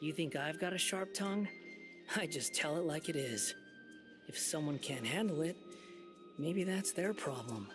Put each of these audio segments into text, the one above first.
You think I've got a sharp tongue? I just tell it like it is. If someone can't handle it, maybe that's their problem.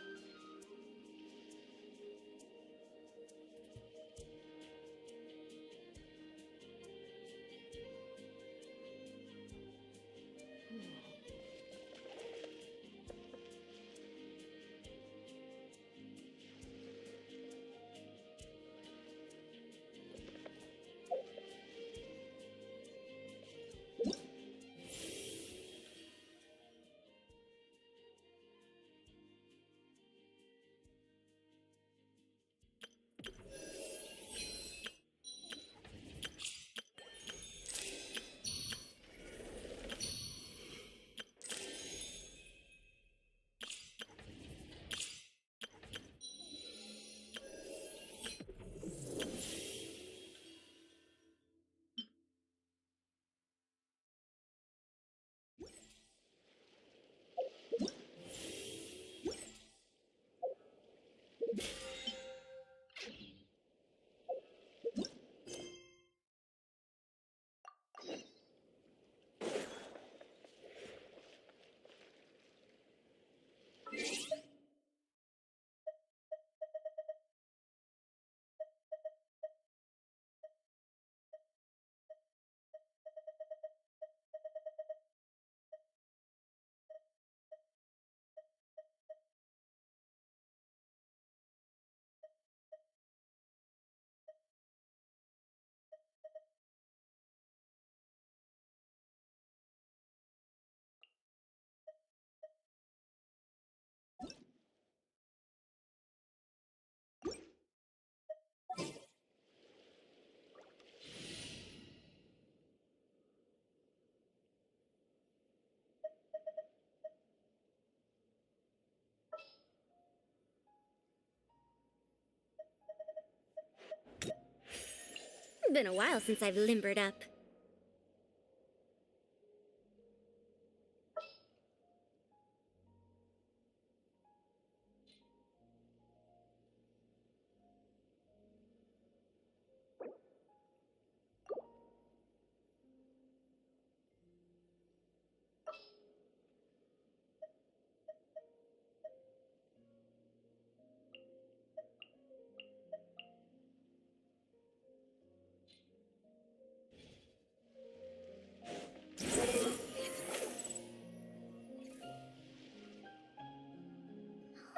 Been a while since I've limbered up.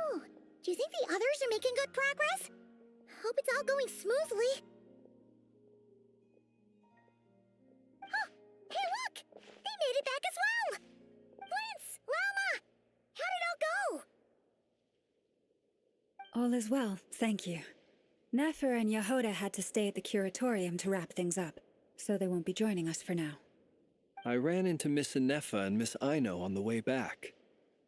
Oh, do you think the others are making good progress? Hope it's all going smoothly. Oh, hey look! They made it back as well! Prince! Lama! How did it all go? All is well, thank you. Nefer and Yehoda had to stay at the curatorium to wrap things up, so they won't be joining us for now. I ran into Miss Nefer and Miss Aino on the way back.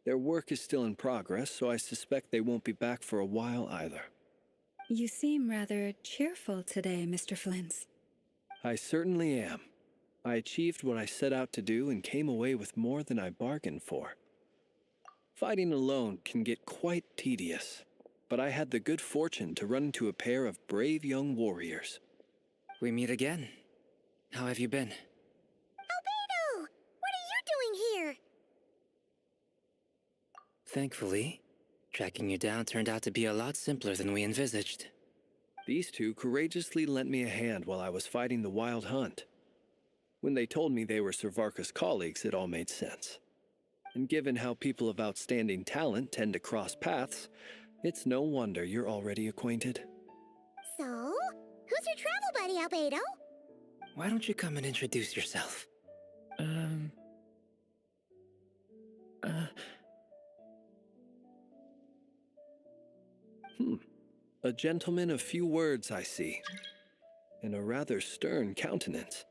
Their work is still in progress, so I suspect they won't be back for a while either. You seem rather cheerful today, Mr. Flintz. I certainly am. I achieved what I set out to do and came away with more than I bargained for. Fighting alone can get quite tedious, but I had the good fortune to run into a pair of brave young warriors. We meet again. How have you been? Albedo! What are you doing here? Thankfully, tracking you down turned out to be a lot simpler than we envisaged. These two courageously lent me a hand while I was fighting the wild hunt. When they told me they were Servarka's colleagues, it all made sense. And given how people of outstanding talent tend to cross paths, it's no wonder you're already acquainted. So, who's your travel buddy, Albedo? Why don't you come and introduce yourself? A gentleman of few words, I see, and a rather stern countenance.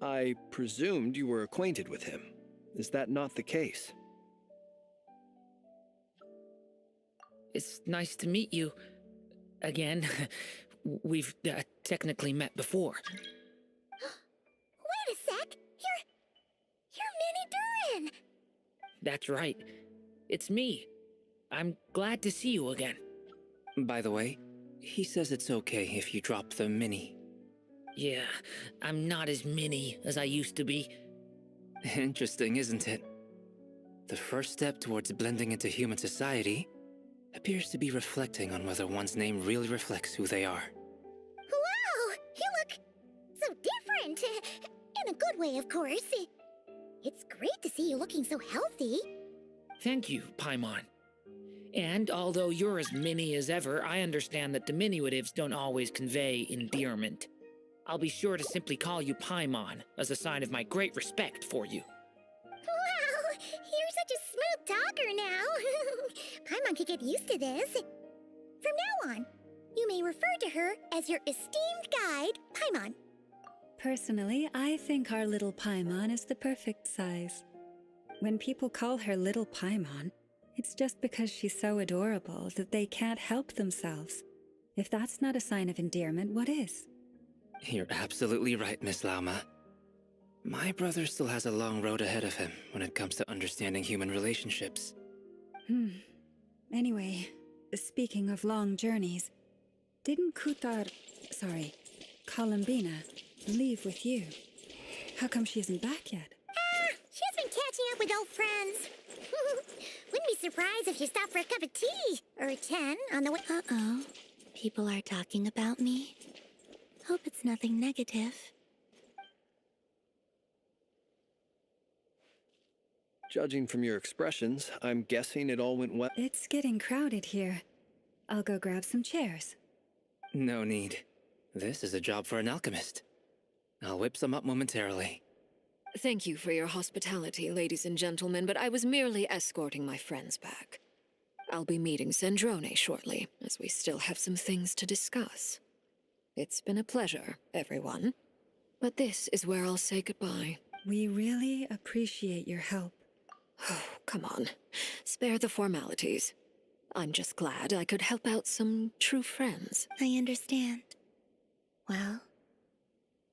I presumed you were acquainted with him. Is that not the case? It's nice to meet you. Again. We've technically met before. Wait a sec! You're Minnie Durin! That's right. It's me. I'm glad to see you again. By the way, he says it's okay if you drop the mini. Yeah, I'm not as mini as I used to be. Interesting, isn't it? The first step towards blending into human society appears to be reflecting on whether one's name really reflects who they are. Wow! You look so different! In a good way, of course. It's great to see you looking so healthy. Thank you, Paimon. And although you're as mini as ever, I understand that diminutives don't always convey endearment. I'll be sure to simply call you Paimon as a sign of my great respect for you. Wow! You're such a smooth talker now. Paimon could get used to this. From now on, you may refer to her as your esteemed guide, Paimon. Personally, I think our little Paimon is the perfect size. When people call her Little Paimon, it's just because she's so adorable that they can't help themselves. If that's not a sign of endearment, what is? You're absolutely right, Miss Lauma. My brother still has a long road ahead of him when it comes to understanding human relationships. Anyway, speaking of long journeys, didn't Columbina, leave with you? How come she isn't back yet? She's been catching up with old friends. Wouldn't be surprised if you stopped for a cup of tea or a 10 on the way. Uh-oh. People are talking about me. Hope it's nothing negative. Judging from your expressions, I'm guessing it all went well. It's getting crowded here. I'll go grab some chairs. No need. This is a job for an alchemist. I'll whip some up momentarily. Thank you for your hospitality, ladies and gentlemen, but I was merely escorting my friends back. I'll be meeting Sandrone shortly, as we still have some things to discuss. It's been a pleasure, everyone. But this is where I'll say goodbye. We really appreciate your help. Oh, come on. Spare the formalities. I'm just glad I could help out some true friends. I understand. Well,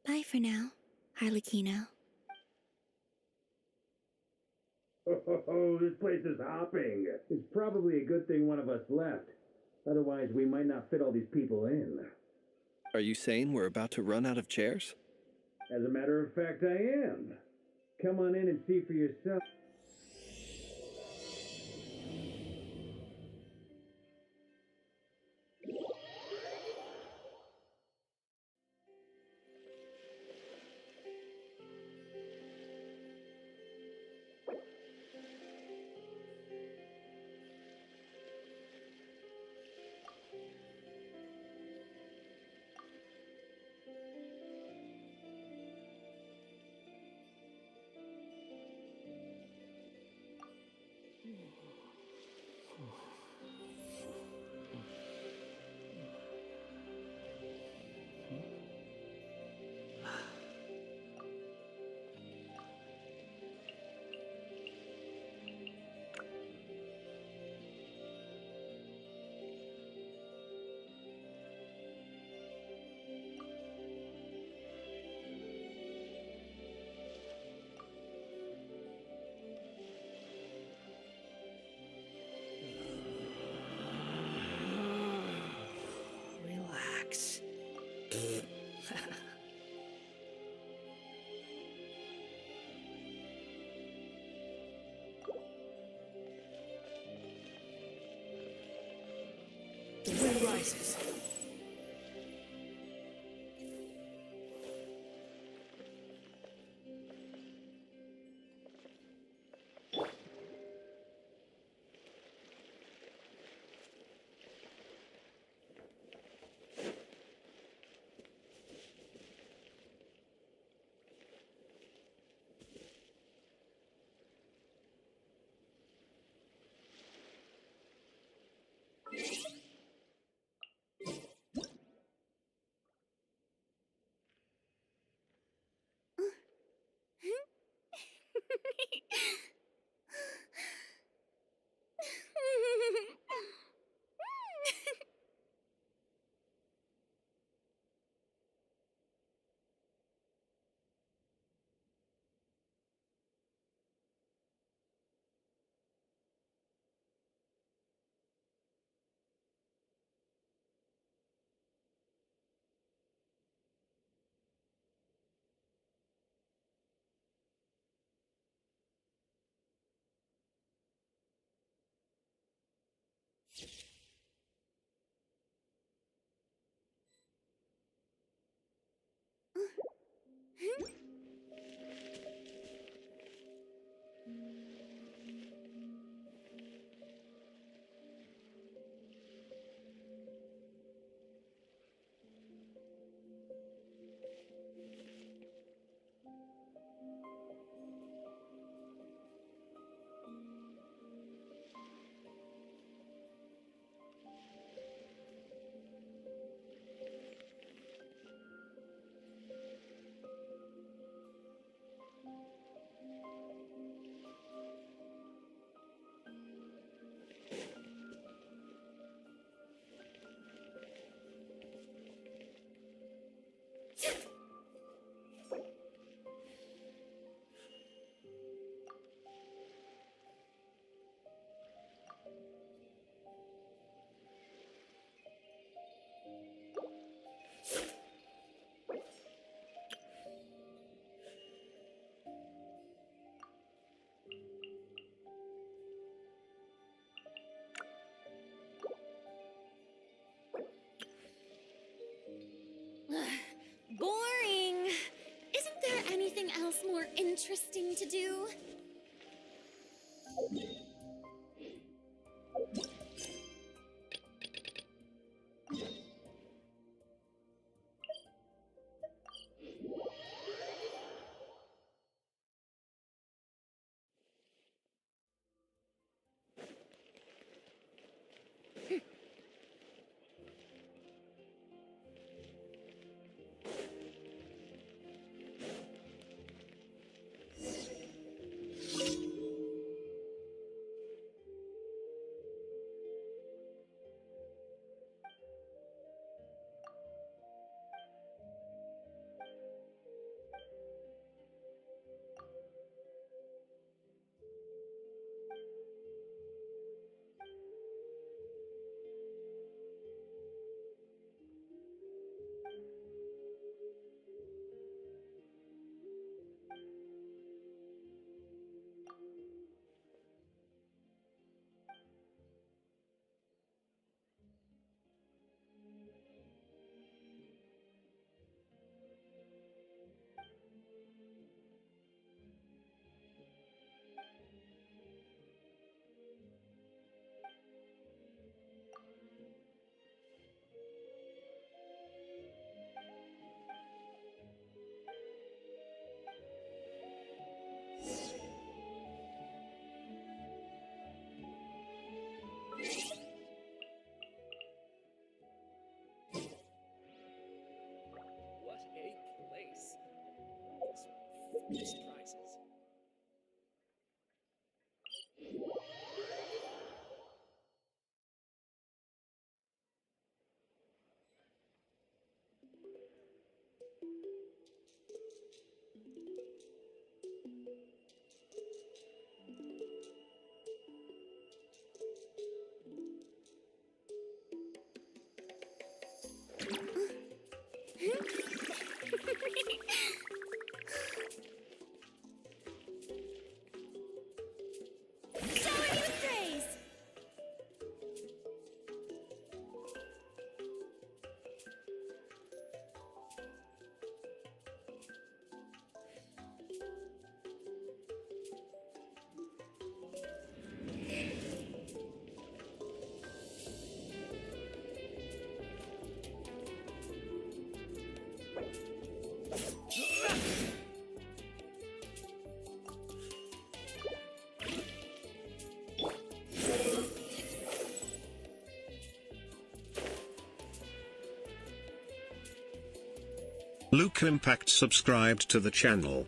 bye for now, Harlequino. Oh, this place is hopping. It's probably a good thing one of us left. Otherwise, we might not fit all these people in. Are you saying we're about to run out of chairs? As a matter of fact, I am. Come on in and see for yourself. Relax. The wind rises. Shower you with praise! Luke Impact subscribed to the channel.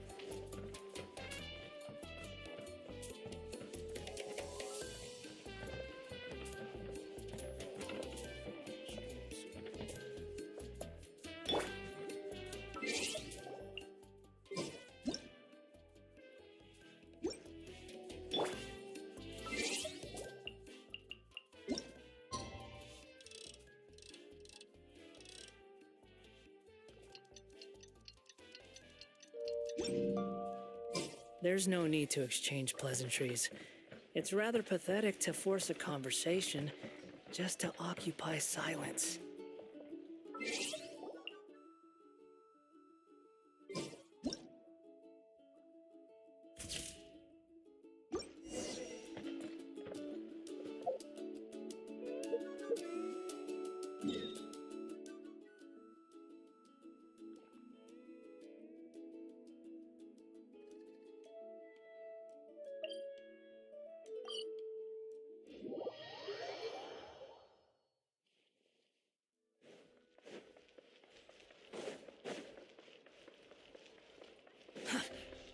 There's no need to exchange pleasantries. It's rather pathetic to force a conversation just to occupy silence.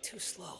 Too slow.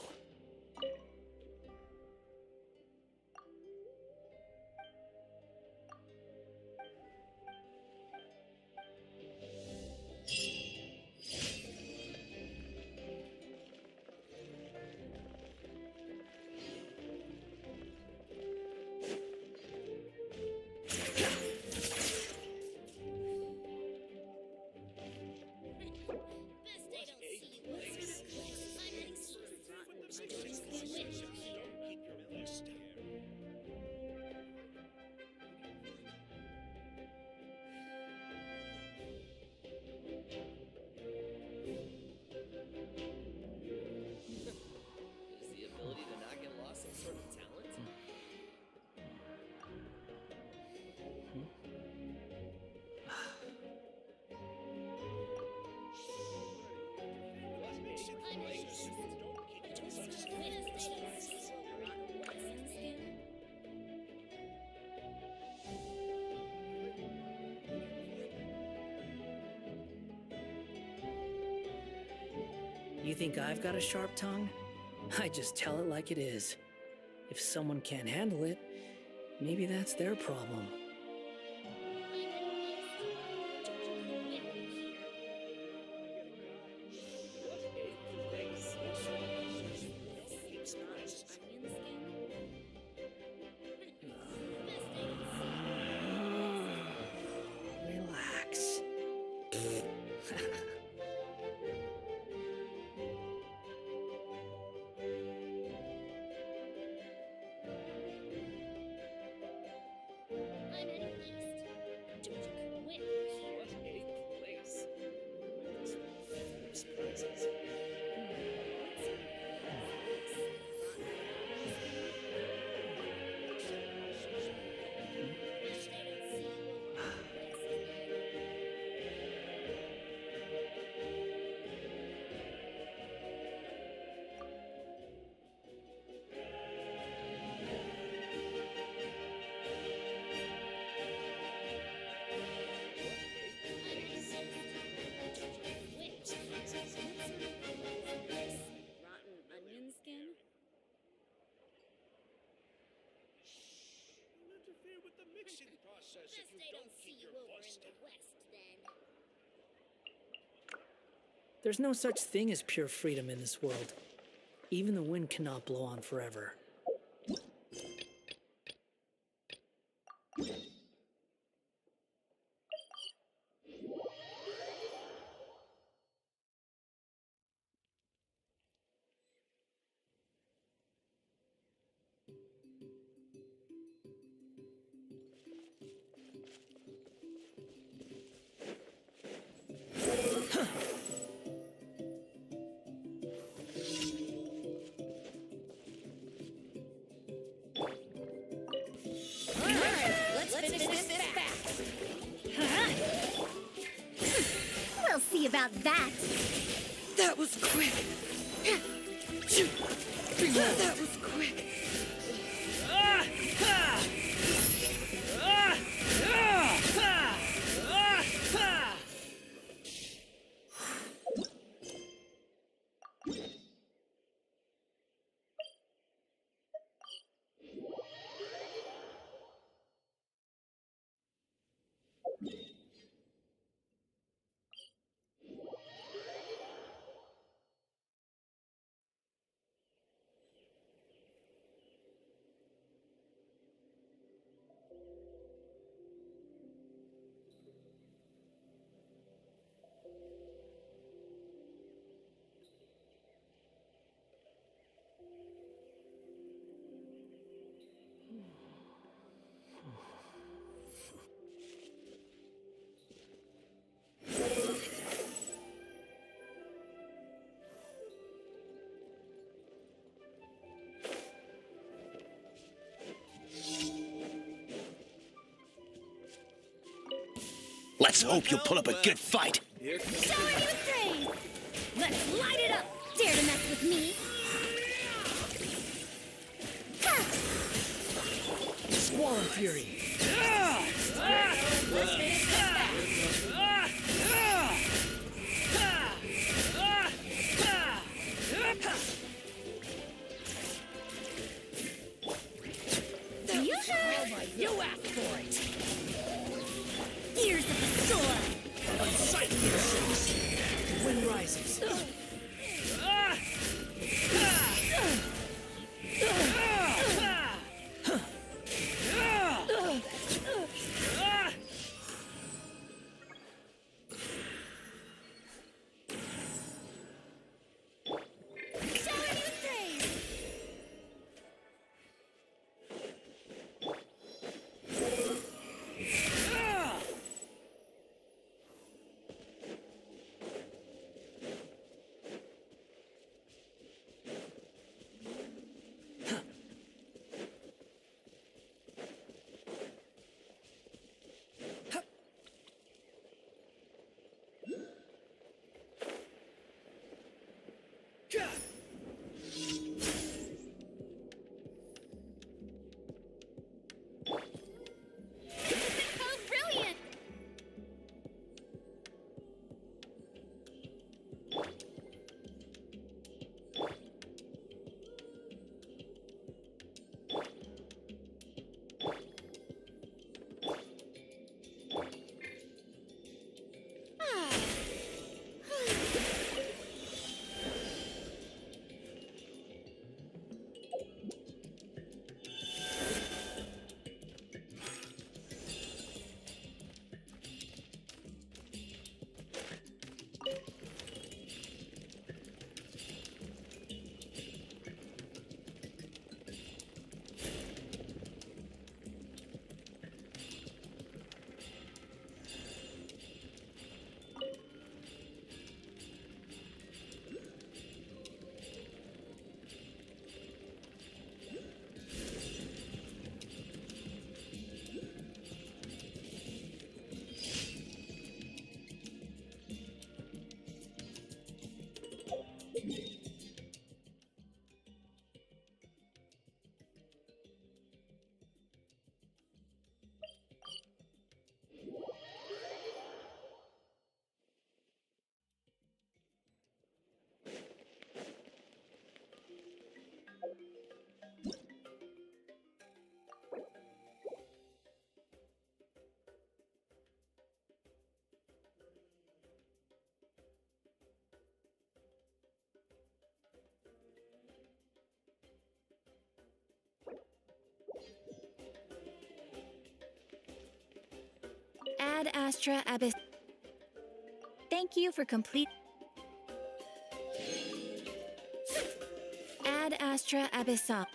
You think I've got a sharp tongue? I just tell it like it is. If someone can't handle it, maybe that's their problem. Relax. There's no such thing as pure freedom in this world. Even the wind cannot blow on forever. We'll see about that. That was quick. That was quick. Let's hope you'll put up a good fight. Show her you three! Let's light it up! Dare to mess with me? Ha! Squall and Fury. You asked for it! Ears of the storm! Unsight Wind rises. Ad Astra Abyss. Thank you for complete. Ad Astra Abyssal.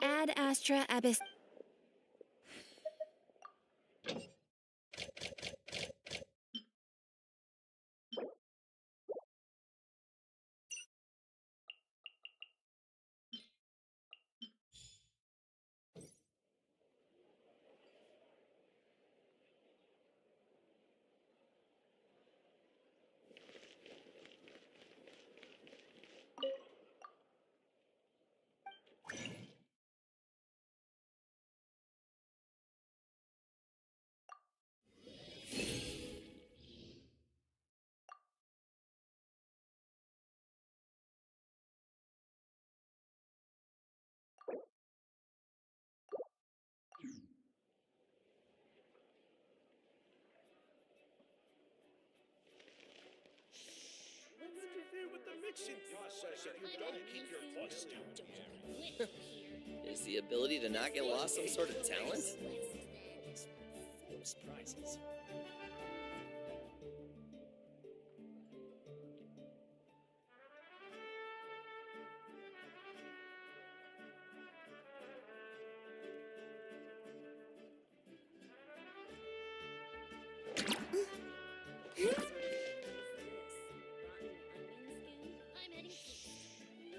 Ad Astra Abyss. Interfere with the mixing process if you don't keep your voice down. Is the ability to not get lost some sort of talent? Full of surprises.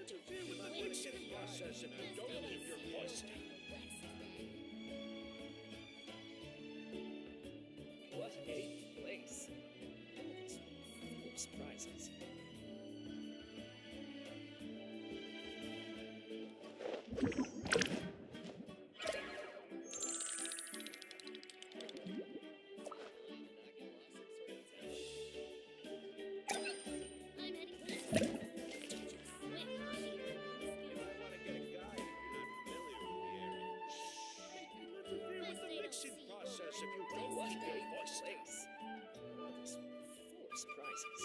Interfere with the mixing process if you don't keep your voice down. What a place. Full of surprises. Interfere with the mixing process if you don't keep your voice down. Full of surprises.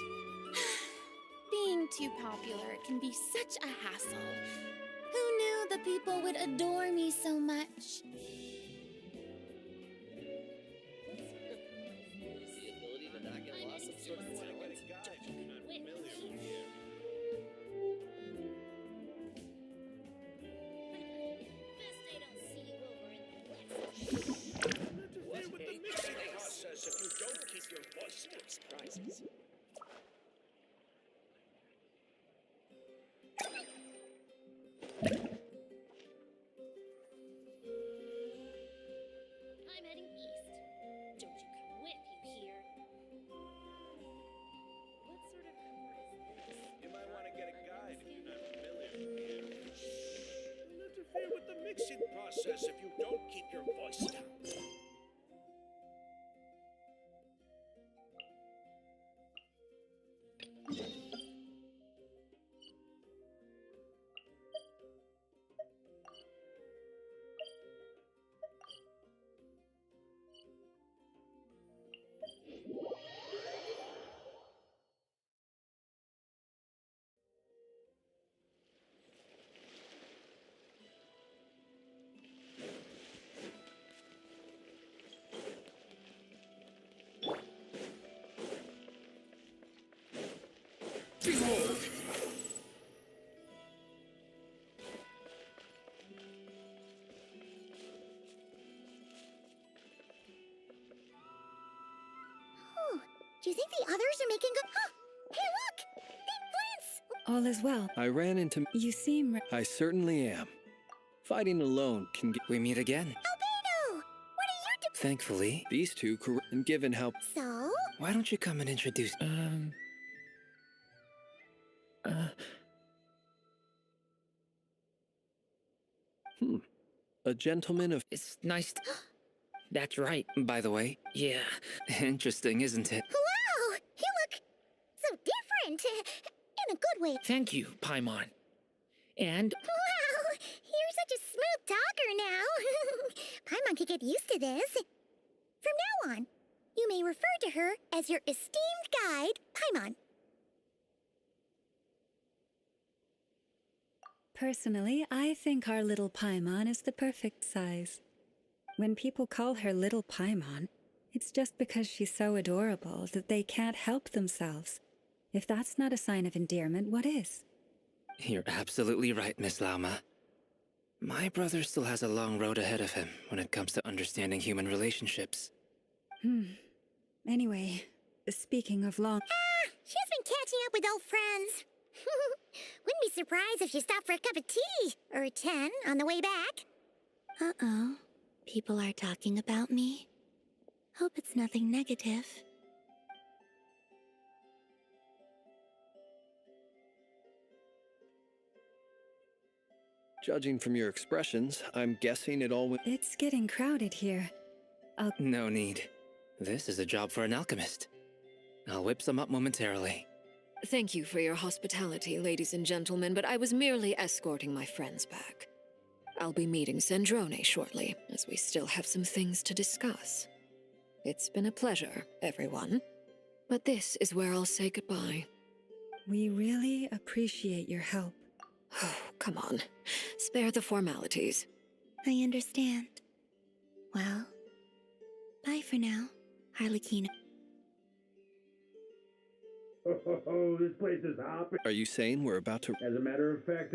Being too popular can be such a hassle. Who knew the people would adore me so much? Is the ability to not get lost some sort of talent? Interfere with the mixing process if you don't keep your voice down. Surprises. I'm heading east. Don't you come with you here. What sort of cover is this? You might want to get a guide if you're not familiar with the area. You'll interfere with the mixing process if you don't keep your voice down. Do you think the others are making a... Hey, look! Big Prince! All is well. I ran into... You seem... I certainly am. Fighting alone can get... We meet again. Albedo! What are you doing? Thankfully. These two, and given how... So? Why don't you come and introduce... A gentleman of... It's nice. That's right. By the way. Yeah. Interesting, isn't it? Wow! You look so different. In a good way. Thank you, Paimon. And... Wow! You're such a smooth talker now. Paimon could get used to this. From now on, you may refer to her as your esteemed guide, Paimon. Personally, I think our little Paimon is the perfect size. When people call her little Paimon, it's just because she's so adorable that they can't help themselves. If that's not a sign of endearment, what is? You're absolutely right, Miss Lauma. My brother still has a long road ahead of him when it comes to understanding human relationships. Anyway, speaking of long... She's been catching up with old friends. Wouldn't be surprised if she stopped for a cup of tea or 10 on the way back. Uh-oh. People are talking about me. Hope it's nothing negative. Judging from your expressions, I'm guessing it all went... It's getting crowded here. No need. This is a job for an alchemist. I'll whip some up momentarily. Thank you for your hospitality, ladies and gentlemen, but I was merely escorting my friends back. I'll be meeting Sandrone shortly, as we still have some things to discuss. It's been a pleasure, everyone. But this is where I'll say goodbye. We really appreciate your help. Oh, come on. Spare the formalities. I understand. Well, bye for now, Harlequin. Oh, this place is hopping. Are you saying we're about to... As a matter of fact...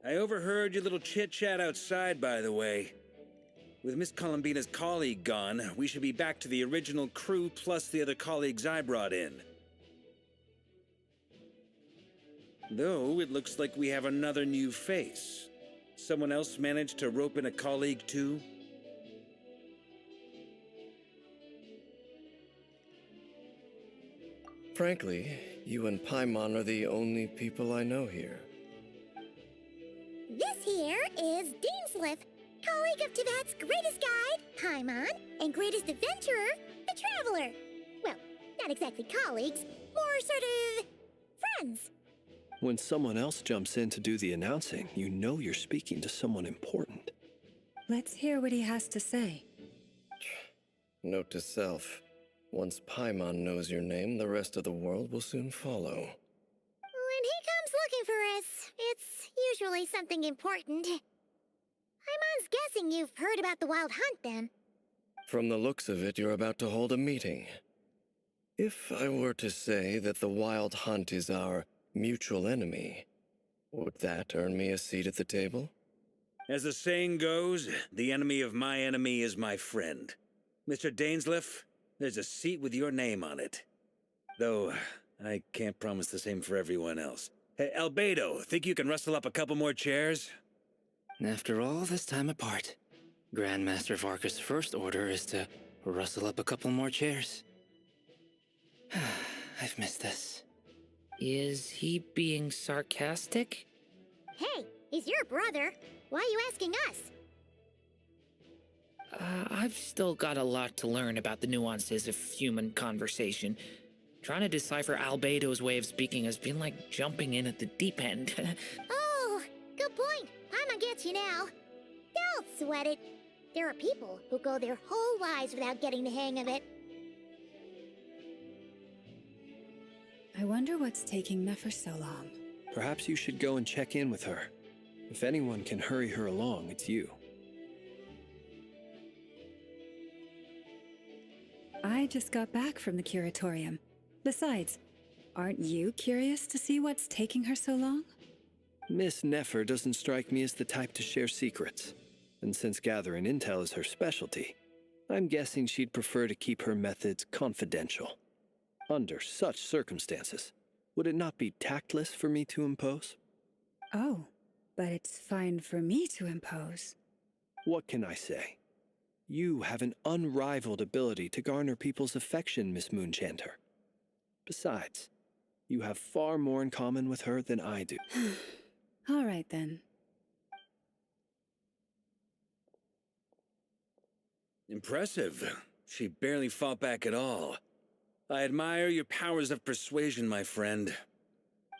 I overheard your little chit-chat outside, by the way. With Miss Columbina's colleague gone, we should be back to the original crew plus the other colleagues I brought in. Though, it looks like we have another new face. Someone else managed to rope in a colleague, too? Frankly, you and Paimon are the only people I know here. This here is Deansliff, colleague of Tibet's greatest guide, Paimon, and greatest adventurer, the Traveler. Well, not exactly colleagues, more sort of friends. When someone else jumps in to do the announcing, you know you're speaking to someone important. Let's hear what he has to say. Note to self. Once Paimon knows your name, the rest of the world will soon follow. When he comes looking for us, it's usually something important. Paimon's guessing you've heard about the Wild Hunt, then. From the looks of it, you're about to hold a meeting. If I were to say that the Wild Hunt is our mutual enemy, would that earn me a seat at the table? As the saying goes, the enemy of my enemy is my friend. Mr. Dainsliff, there's a seat with your name on it. Though, I can't promise the same for everyone else. Hey, Albedo, think you can rustle up a couple more chairs? After all this time apart, Grandmaster Varka's first order is to rustle up a couple more chairs. I've missed this. Is he being sarcastic? Hey, he's your brother. Why are you asking us? I've still got a lot to learn about the nuances of human conversation. Trying to decipher Albedo's way of speaking has been like jumping in at the deep end. Oh, good point. Paimon gets you now. Don't sweat it. There are people who go their whole lives without getting the hang of it. I wonder what's taking Nefer so long. Perhaps you should go and check in with her. If anyone can hurry her along, it's you. I just got back from the curatorium. Besides, aren't you curious to see what's taking her so long? Miss Nefer doesn't strike me as the type to share secrets. And since gathering intel is her specialty, I'm guessing she'd prefer to keep her methods confidential. Under such circumstances, would it not be tactless for me to impose? Oh, but it's fine for me to impose. What can I say? You have an unrivaled ability to garner people's affection, Miss Moonchanter. Besides, you have far more in common with her than I do. All right, then. Impressive. She barely fought back at all. I admire your powers of persuasion, my friend.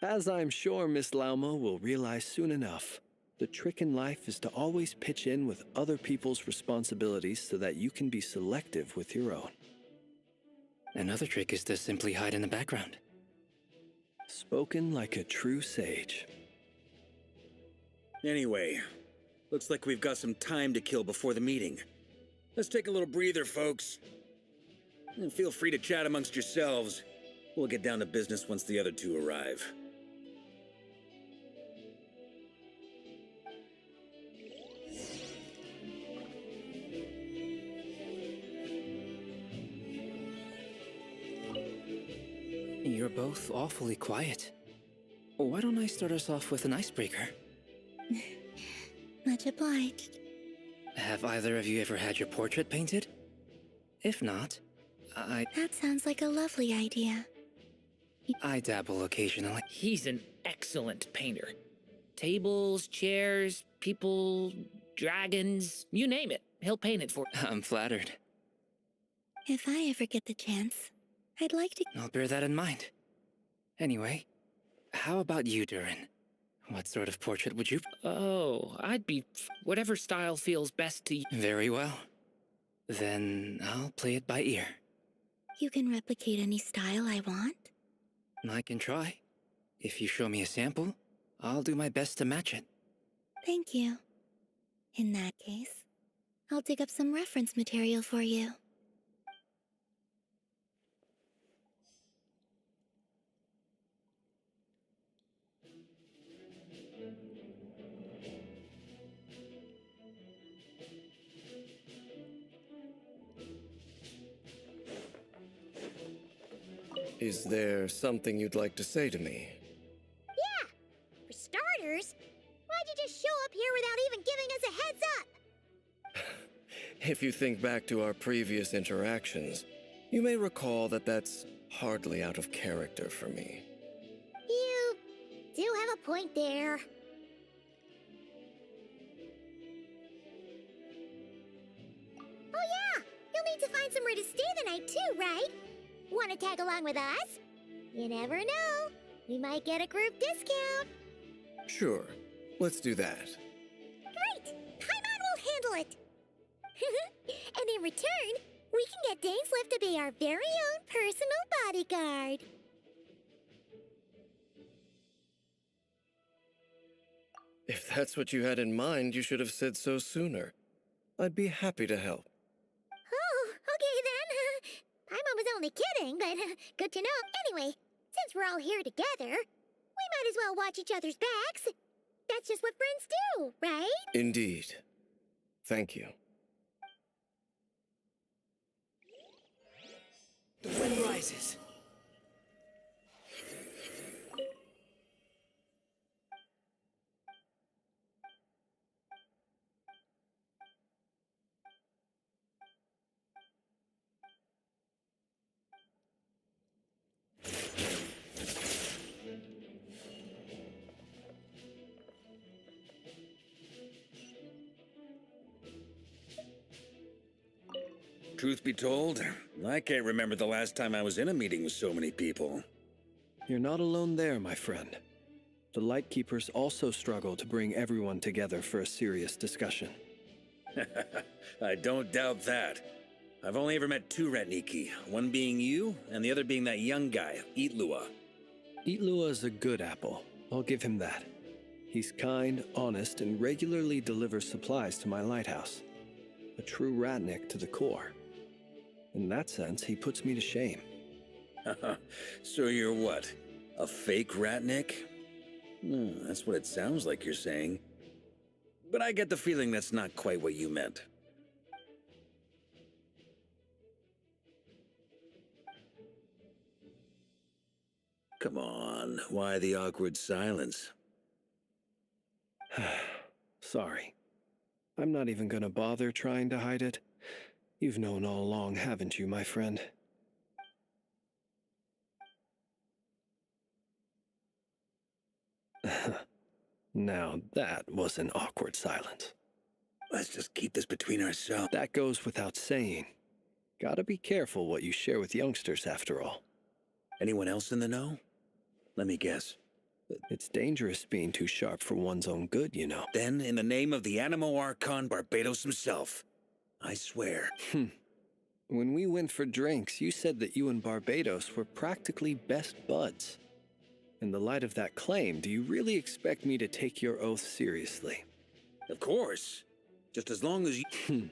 As I'm sure Miss Lauma will realize soon enough, the trick in life is to always pitch in with other people's responsibilities so that you can be selective with your own. Another trick is to simply hide in the background. Spoken like a true sage. Anyway, looks like we've got some time to kill before the meeting. Let's take a little breather, folks. And feel free to chat amongst yourselves. We'll get down to business once the other two arrive. You're both awfully quiet. Why don't I start us off with an icebreaker? Much obliged. Have either of you ever had your portrait painted? If not, That sounds like a lovely idea. I dabble occasionally. He's an excellent painter. Tables, chairs, people, dragons, you name it. He'll paint it for you. I'm flattered. If I ever get the chance, I'd like to... I'll bear that in mind. Anyway, how about you, Durin? What sort of portrait would you... Oh, I'd be... whatever style feels best to you. Very well. Then I'll play it by ear. You can replicate any style I want? I can try. If you show me a sample, I'll do my best to match it. Thank you. In that case, I'll dig up some reference material for you. Is there something you'd like to say to me? Yeah! For starters, why'd you just show up here without even giving us a heads up? If you think back to our previous interactions, you may recall that that's hardly out of character for me. You do have a point there. Oh yeah! You'll need to find somewhere to stay the night too, right? Want to tag along with us? You never know. We might get a group discount. Sure, let's do that. Great! Paimon will handle it! And in return, we can get Dainsliff to be our very own personal bodyguard. If that's what you had in mind, you should have said so sooner. I'd be happy to help. Oh, okay then. Paimon was only kidding, but good to know. Anyway, since we're all here together, we might as well watch each other's backs. That's just what friends do, right? Indeed. Thank you. The wind rises. Truth be told, I can't remember the last time I was in a meeting with so many people. You're not alone there, my friend. The Lightkeepers also struggle to bring everyone together for a serious discussion. I don't doubt that. I've only ever met two Ratniki, one being you, and the other being that young guy, Itlua. Itlua is a good apple. I'll give him that. He's kind, honest, and regularly delivers supplies to my lighthouse. A true ratnik to the core. In that sense, he puts me to shame. So you're what? A fake ratnik? That's what it sounds like you're saying. But I get the feeling that's not quite what you meant. Come on, why the awkward silence? Sorry. I'm not even gonna bother trying to hide it. You've known all along, haven't you, my friend? Now that was an awkward silence. Let's just keep this between ourselves. That goes without saying. Gotta be careful what you share with youngsters, after all. Anyone else in the know? Let me guess. It's dangerous being too sharp for one's own good, you know. Then, in the name of the Animo Archon Barbados himself, I swear. When we went for drinks, you said that you and Barbados were practically best buds. In the light of that claim, do you really expect me to take your oath seriously? Of course. Just as long as you...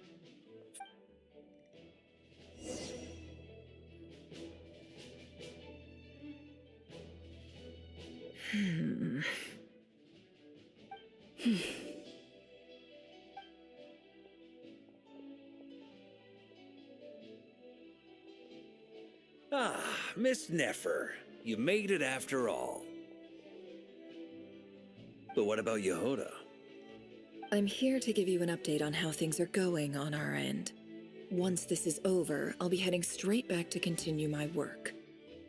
Ah, Miss Nefer. You made it after all. But what about Yehoda? I'm here to give you an update on how things are going on our end. Once this is over, I'll be heading straight back to continue my work.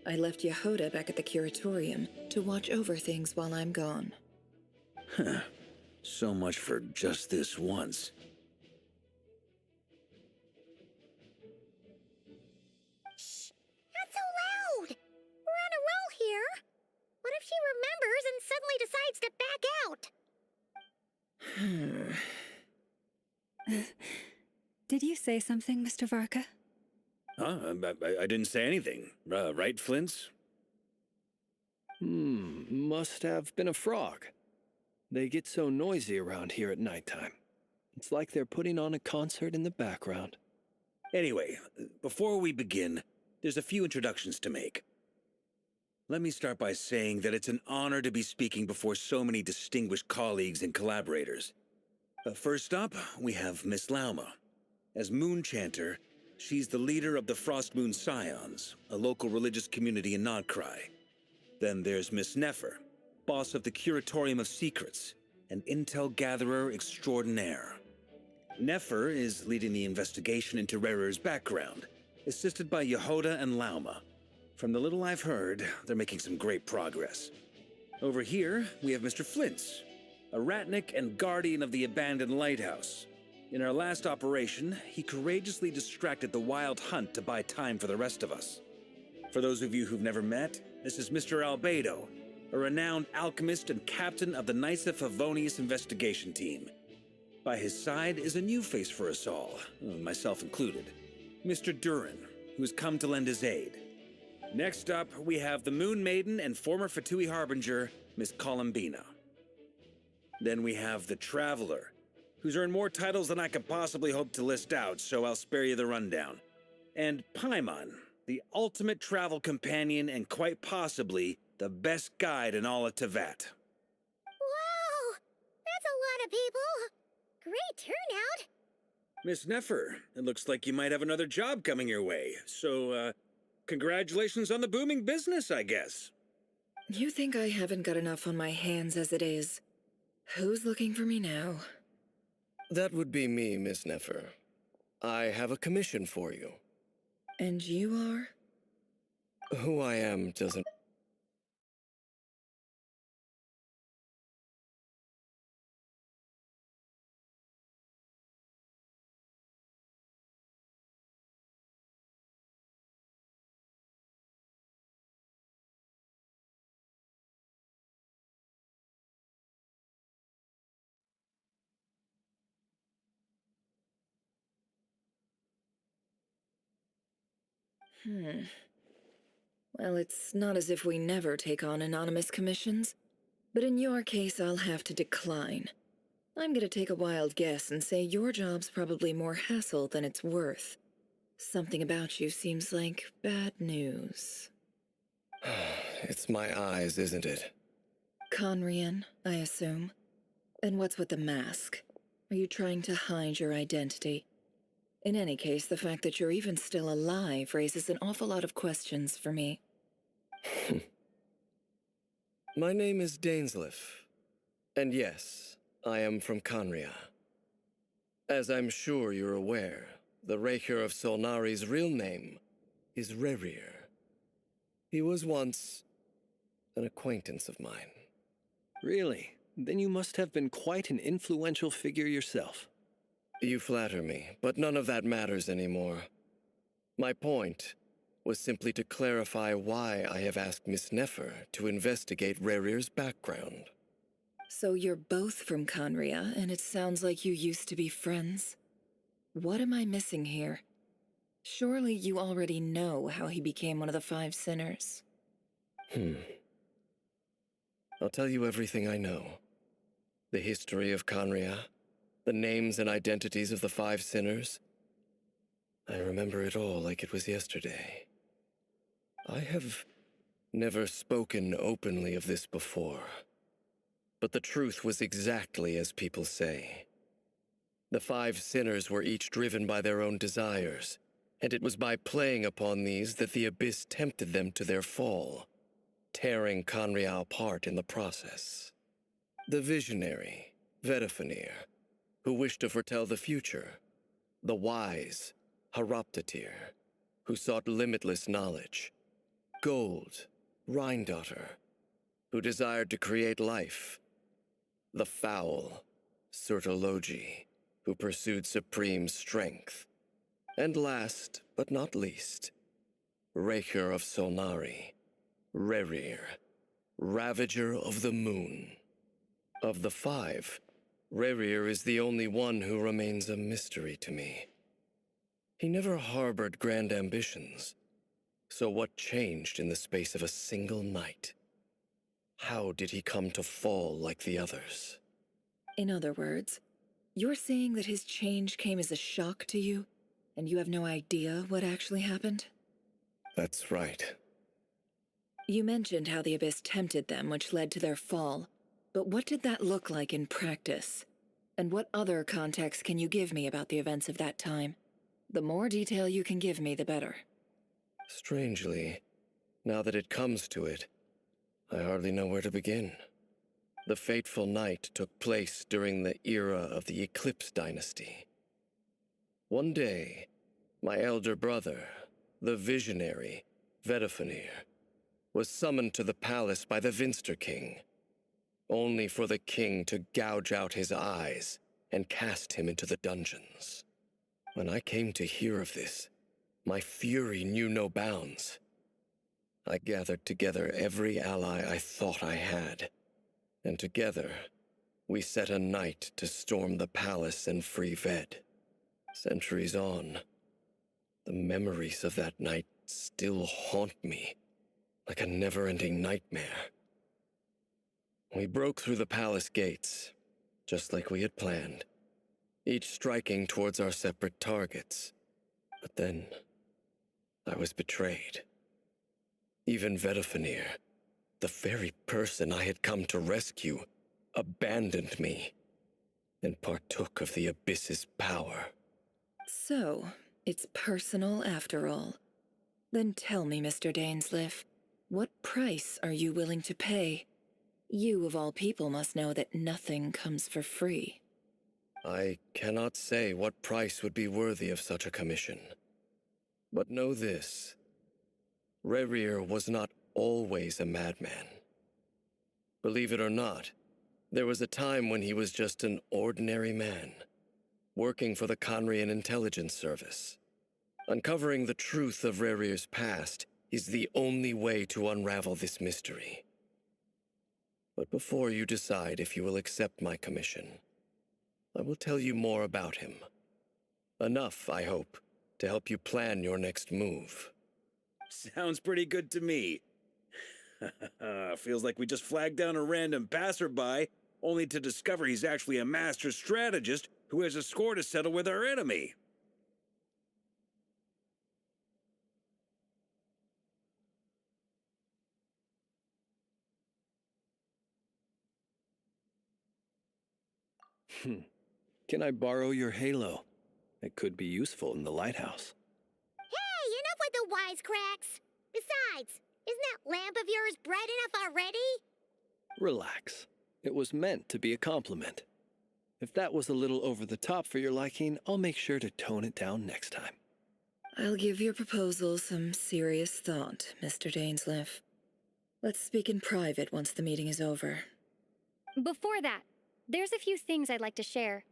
I left Yehoda back at the curatorium to watch over things while I'm gone. Huh. So much for just this once. Shh! Not so loud! We're on a roll here. What if she remembers and suddenly decides to back out? Did you say something, Mr. Varka? Huh? I didn't say anything. Right, Flint's? Must have been a frog. They get so noisy around here at nighttime. It's like they're putting on a concert in the background. Anyway, before we begin, there's a few introductions to make. Let me start by saying that it's an honor to be speaking before so many distinguished colleagues and collaborators. First up, we have Miss Lauma. As Moon Chanter, she's the leader of the Frost Moon Scions, a local religious community in Nodcry. Then there's Miss Nefer, boss of the Curatorium of Secrets, an intel gatherer extraordinaire. Nefer is leading the investigation into Rerer's background, assisted by Yehoda and Lauma. From the little I've heard, they're making some great progress. Over here, we have Mr. Flint's, a ratnik and guardian of the abandoned lighthouse. In our last operation, he courageously distracted the Wild Hunt to buy time for the rest of us. For those of you who've never met, this is Mr. Albedo, a renowned alchemist and captain of the Nysa Favonius investigation team. By his side is a new face for us all, myself included, Mr. Durin, who has come to lend his aid. Next up, we have the Moon Maiden and former Fatui Harbinger, Miss Columbina. Then we have the Traveler, who's earned more titles than I could possibly hope to list out, so I'll spare you the rundown. And Paimon, the ultimate travel companion and quite possibly the best guide in all of Tevat. Wow! That's a lot of people! Great turnout! Miss Nefer, it looks like you might have another job coming your way, so, congratulations on the booming business, I guess. You think I haven't got enough on my hands as it is? Who's looking for me now? That would be me, Miss Nefer. I have a commission for you. And you are? Who I am doesn't... Well, it's not as if we never take on anonymous commissions. But in your case, I'll have to decline. I'm gonna take a wild guess and say your job's probably more hassle than it's worth. Something about you seems like bad news. It's my eyes, isn't it? Conrian, I assume. And what's with the mask? Are you trying to hide your identity? In any case, the fact that you're even still alive raises an awful lot of questions for me. My name is Dainsleif. And yes, I am from Conria. As I'm sure you're aware, the Raker of Solnari's real name is Rerir. He was once an acquaintance of mine. Really? Then you must have been quite an influential figure yourself. You flatter me, but none of that matters anymore. My point was simply to clarify why I have asked Miss Nefer to investigate Rerir's background. So you're both from Conria, and it sounds like you used to be friends. What am I missing here? Surely you already know how he became one of the Five Sinners. I'll tell you everything I know. The history of Conria, the names and identities of the Five Sinners. I remember it all like it was yesterday. I have never spoken openly of this before, but the truth was exactly as people say. The Five Sinners were each driven by their own desires, and it was by playing upon these that the Abyss tempted them to their fall, tearing Conria apart in the process. The visionary, Vedifenir, who wished to foretell the future. The wise, Haroptatir, who sought limitless knowledge. Gold, Rhindaughter, who desired to create life. The foul, Sertologi, who pursued supreme strength. And last, but not least, Raker of Solnari, Rerir, Ravager of the Moon. Of the five, Rerir is the only one who remains a mystery to me. He never harbored grand ambitions, so what changed in the space of a single night? How did he come to fall like the others? In other words, you're saying that his change came as a shock to you, and you have no idea what actually happened? That's right. You mentioned how the Abyss tempted them, which led to their fall. But what did that look like in practice? And what other context can you give me about the events of that time? The more detail you can give me, the better. Strangely, now that it comes to it, I hardly know where to begin. The fateful night took place during the era of the Eclipse Dynasty. One day, my elder brother, the visionary, Vedifenir, was summoned to the palace by the Vinster King, only for the king to gouge out his eyes and cast him into the dungeons. When I came to hear of this, my fury knew no bounds. I gathered together every ally I thought I had, and together we set a night to storm the palace and free Ved. Centuries on, the memories of that night still haunt me like a never-ending nightmare. We broke through the palace gates, just like we had planned, each striking towards our separate targets. But then, I was betrayed. Even Vedifenir, the very person I had come to rescue, abandoned me and partook of the Abyss's power. So, it's personal after all. Then tell me, Mr. Dainsleif, what price are you willing to pay? You, of all people, must know that nothing comes for free. I cannot say what price would be worthy of such a commission. But know this. Rerir was not always a madman. Believe it or not, there was a time when he was just an ordinary man, working for the Conrian Intelligence Service. Uncovering the truth of Rerir's past is the only way to unravel this mystery. But before you decide if you will accept my commission, I will tell you more about him. Enough, I hope, to help you plan your next move. Sounds pretty good to me. Feels like we just flagged down a random passerby, only to discover he's actually a master strategist who has a score to settle with our enemy. Can I borrow your halo? It could be useful in the lighthouse. Hey, enough with the wisecracks! Besides, isn't that lamp of yours bright enough already? Relax. It was meant to be a compliment. If that was a little over the top for your liking, I'll make sure to tone it down next time. I'll give your proposal some serious thought, Mr. Dainsleif. Let's speak in private once the meeting is over. Before that, there's a few things I'd like to share.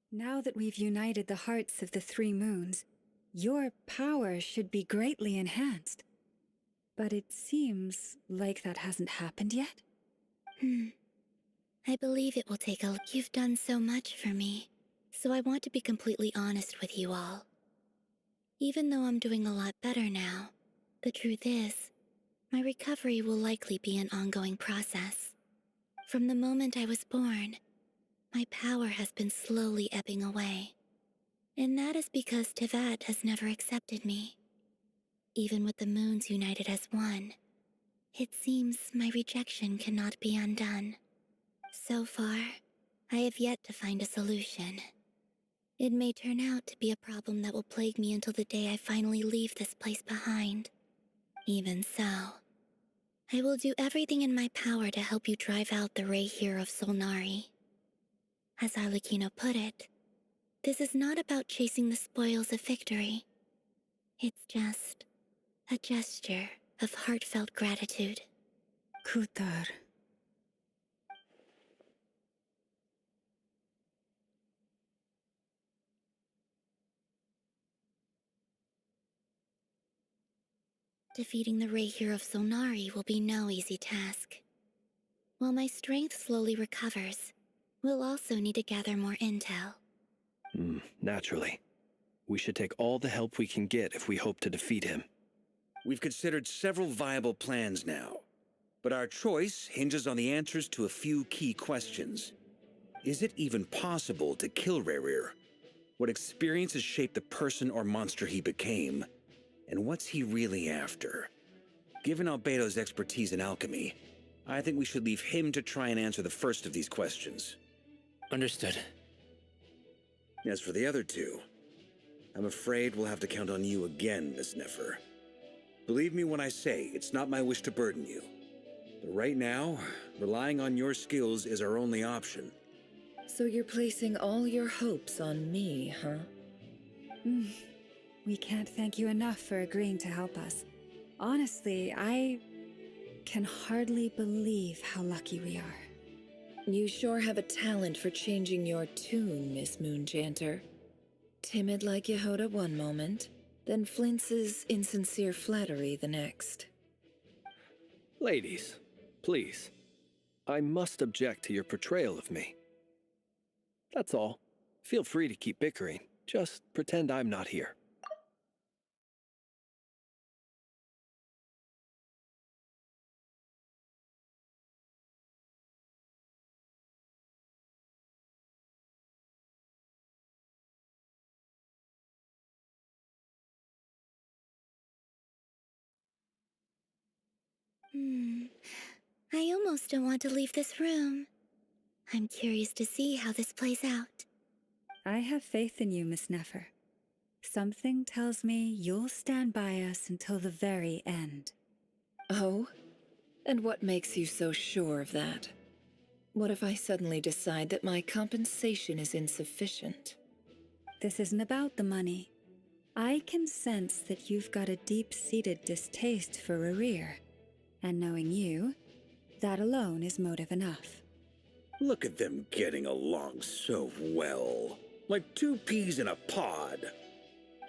Now that we've united the hearts of the three moons, your power should be greatly enhanced. But it seems like that hasn't happened yet. I believe it will take a... You've done so much for me, so I want to be completely honest with you all. Even though I'm doing a lot better now, the truth is, my recovery will likely be an ongoing process. From the moment I was born, my power has been slowly ebbing away. And that is because Tevat has never accepted me. Even with the moons united as one, it seems my rejection cannot be undone. So far, I have yet to find a solution. It may turn out to be a problem that will plague me until the day I finally leave this place behind. Even so, I will do everything in my power to help you drive out the Ray here of Solnari. As Arlecchino put it, this is not about chasing the spoils of victory. It's just a gesture of heartfelt gratitude. Kutar. Defeating the Ray here of Solnari will be no easy task. While my strength slowly recovers, we'll also need to gather more intel. Naturally. We should take all the help we can get if we hope to defeat him. We've considered several viable plans now, but our choice hinges on the answers to a few key questions. Is it even possible to kill Rerir? What experiences shaped the person or monster he became? And what's he really after? Given Albedo's expertise in alchemy, I think we should leave him to try and answer the first of these questions. Understood. As for the other two, I'm afraid we'll have to count on you again, Miss Nefer. Believe me when I say it's not my wish to burden you. But right now, relying on your skills is our only option. So you're placing all your hopes on me, huh? We can't thank you enough for agreeing to help us. Honestly, I can hardly believe how lucky we are. You sure have a talent for changing your tune, Miss Moonchanter. Timid like Yehoda one moment, then flinches insincere flattery the next. Ladies, please. I must object to your portrayal of me. That's all. Feel free to keep bickering. Just pretend I'm not here. I almost don't want to leave this room. I'm curious to see how this plays out. I have faith in you, Miss Nefer. Something tells me you'll stand by us until the very end. Oh? And what makes you so sure of that? What if I suddenly decide that my compensation is insufficient? This isn't about the money. I can sense that you've got a deep-seated distaste for Rerir. And knowing you, that alone is motive enough. Look at them getting along so well. Like two peas in a pod.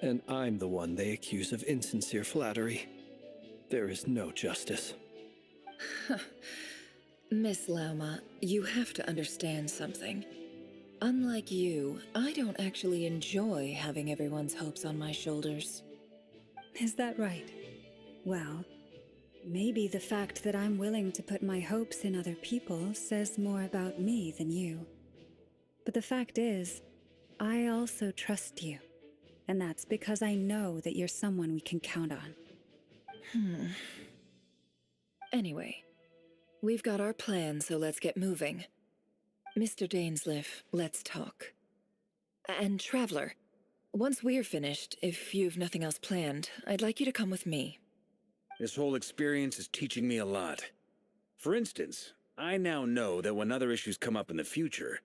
And I'm the one they accuse of insincere flattery. There is no justice. Miss Lauma, you have to understand something. Unlike you, I don't actually enjoy having everyone's hopes on my shoulders. Is that right? Well, maybe the fact that I'm willing to put my hopes in other people says more about me than you. But the fact is, I also trust you. And that's because I know that you're someone we can count on. Anyway, we've got our plan, so let's get moving. Mr. Dainsleif, let's talk. And Traveler, once we're finished, if you've nothing else planned, I'd like you to come with me. This whole experience is teaching me a lot. For instance, I now know that when other issues come up in the future,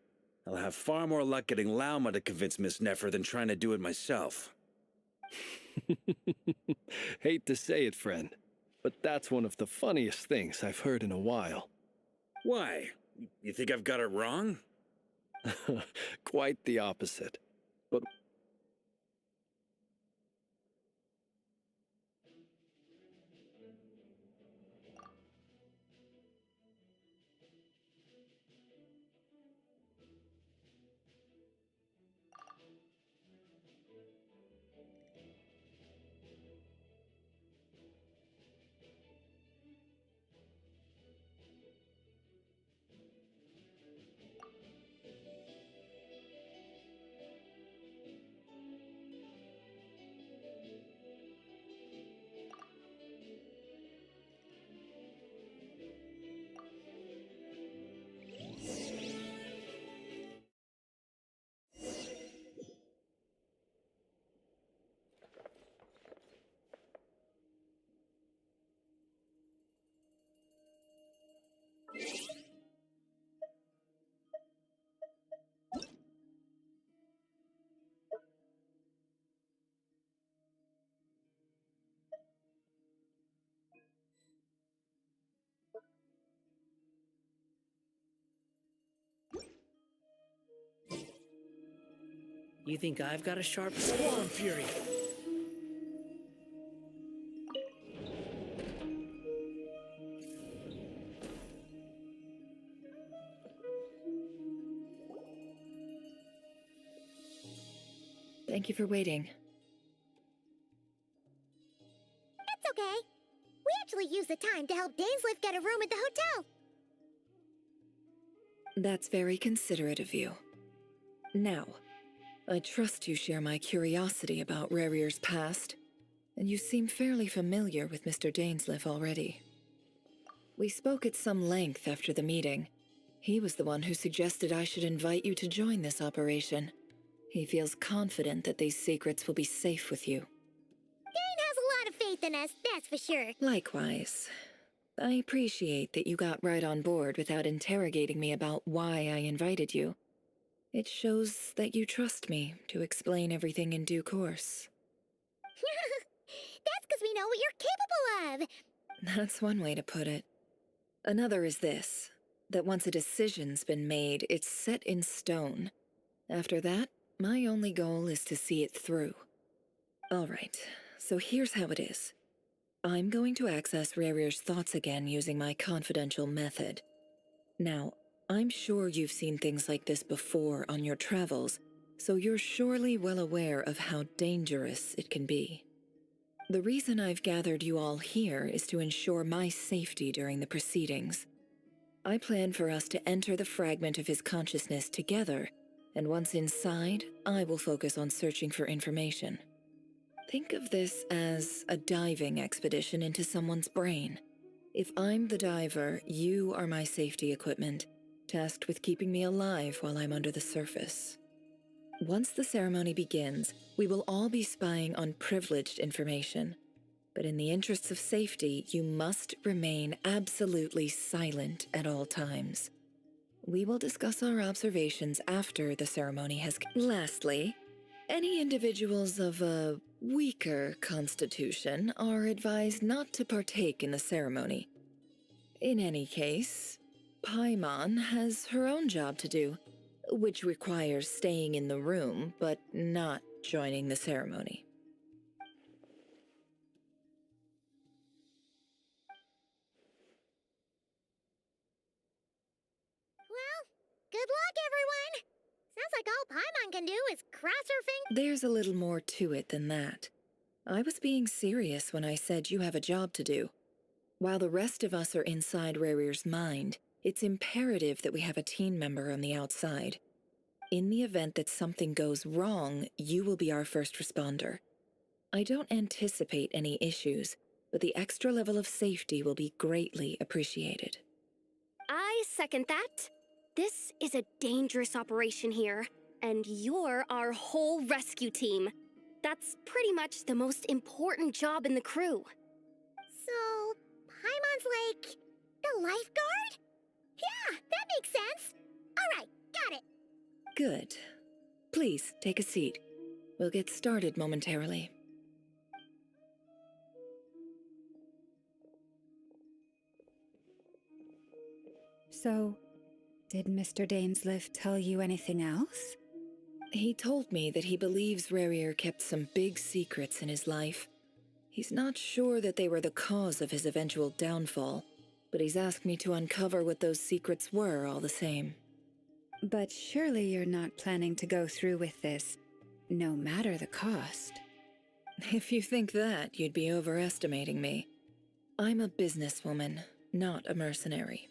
I'll have far more luck getting Lauma to convince Miss Nefer than trying to do it myself. Hate to say it, friend, but that's one of the funniest things I've heard in a while. Why? You think I've got it wrong? Quite the opposite. But You think I've got a sharp Swarm Fury? Thank you for waiting. That's okay. We actually used the time to help Dainsleif get a room at the hotel. That's very considerate of you. Now, I trust you share my curiosity about Rarier's past, and you seem fairly familiar with Mr. Dainsleif already. We spoke at some length after the meeting. He was the one who suggested I should invite you to join this operation. He feels confident that these secrets will be safe with you. Dane has a lot of faith in us, that's for sure. Likewise. I appreciate that you got right on board without interrogating me about why I invited you. It shows that you trust me to explain everything in due course. That's because we know what you're capable of. That's one way to put it. Another is this, that once a decision's been made, it's set in stone. After that, my only goal is to see it through. All right, so here's how it is. I'm going to access Rarier's thoughts again using my confidential method. Now, I'm sure you've seen things like this before on your travels, so you're surely well aware of how dangerous it can be. The reason I've gathered you all here is to ensure my safety during the proceedings. I plan for us to enter the fragment of his consciousness together, and once inside, I will focus on searching for information. Think of this as a diving expedition into someone's brain. If I'm the diver, you are my safety equipment, tasked with keeping me alive while I'm under the surface. Once the ceremony begins, we will all be spying on privileged information. But in the interests of safety, you must remain absolutely silent at all times. We will discuss our observations after the ceremony has... Lastly, any individuals of a weaker constitution are advised not to partake in the ceremony. In any case, Paimon has her own job to do, which requires staying in the room but not joining the ceremony. Good luck, everyone! Sounds like all Paimon can do is cross her fingers. There's a little more to it than that. I was being serious when I said you have a job to do. While the rest of us are inside Rarir's mind, it's imperative that we have a team member on the outside. In the event that something goes wrong, you will be our first responder. I don't anticipate any issues, but the extra level of safety will be greatly appreciated. I second that. This is a dangerous operation here, and you're our whole rescue team. That's pretty much the most important job in the crew. So, Paimon's like the lifeguard? Yeah, that makes sense. All right, got it. Good. Please, take a seat. We'll get started momentarily. So, did Mr. Dainsleif tell you anything else? He told me that he believes Rarir kept some big secrets in his life. He's not sure that they were the cause of his eventual downfall, but he's asked me to uncover what those secrets were all the same. But surely you're not planning to go through with this, no matter the cost. If you think that, you'd be overestimating me. I'm a businesswoman, not a mercenary.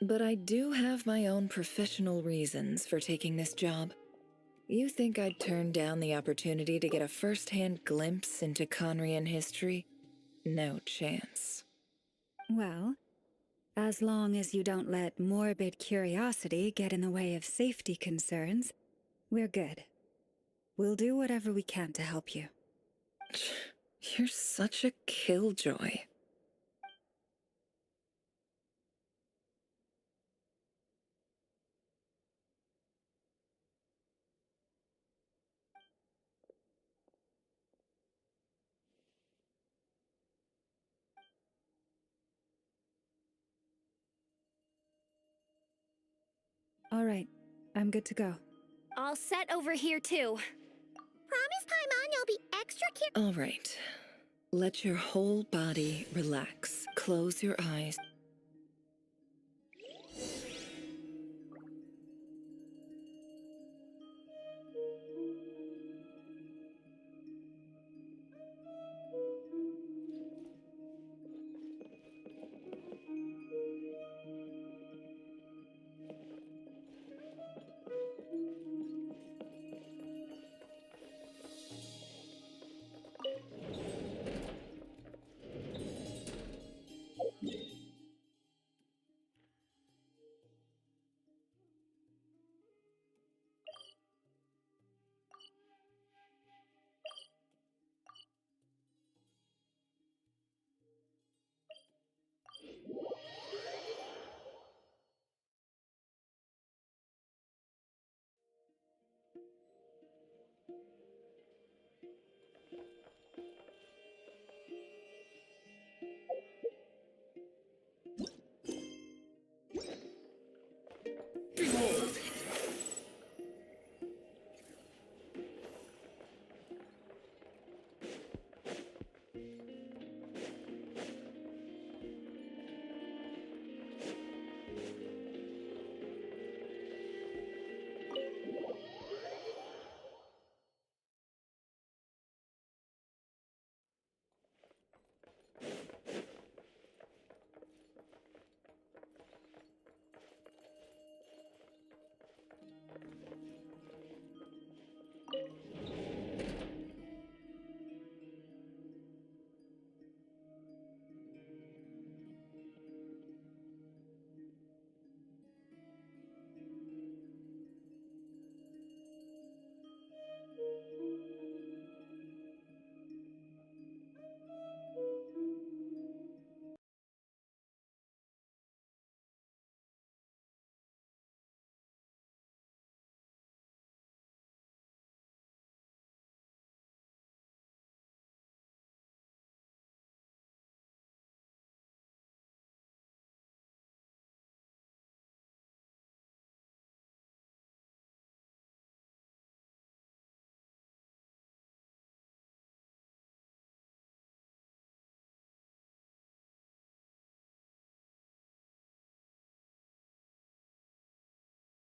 But I do have my own professional reasons for taking this job. You think I'd turn down the opportunity to get a first-hand glimpse into Conrian history? No chance. Well, as long as you don't let morbid curiosity get in the way of safety concerns, we're good. We'll do whatever we can to help you. You're such a killjoy. All right, I'm good to go. All set over here, too. Promise, Paimon, you'll be extra careful. All right. Let your whole body relax. Close your eyes.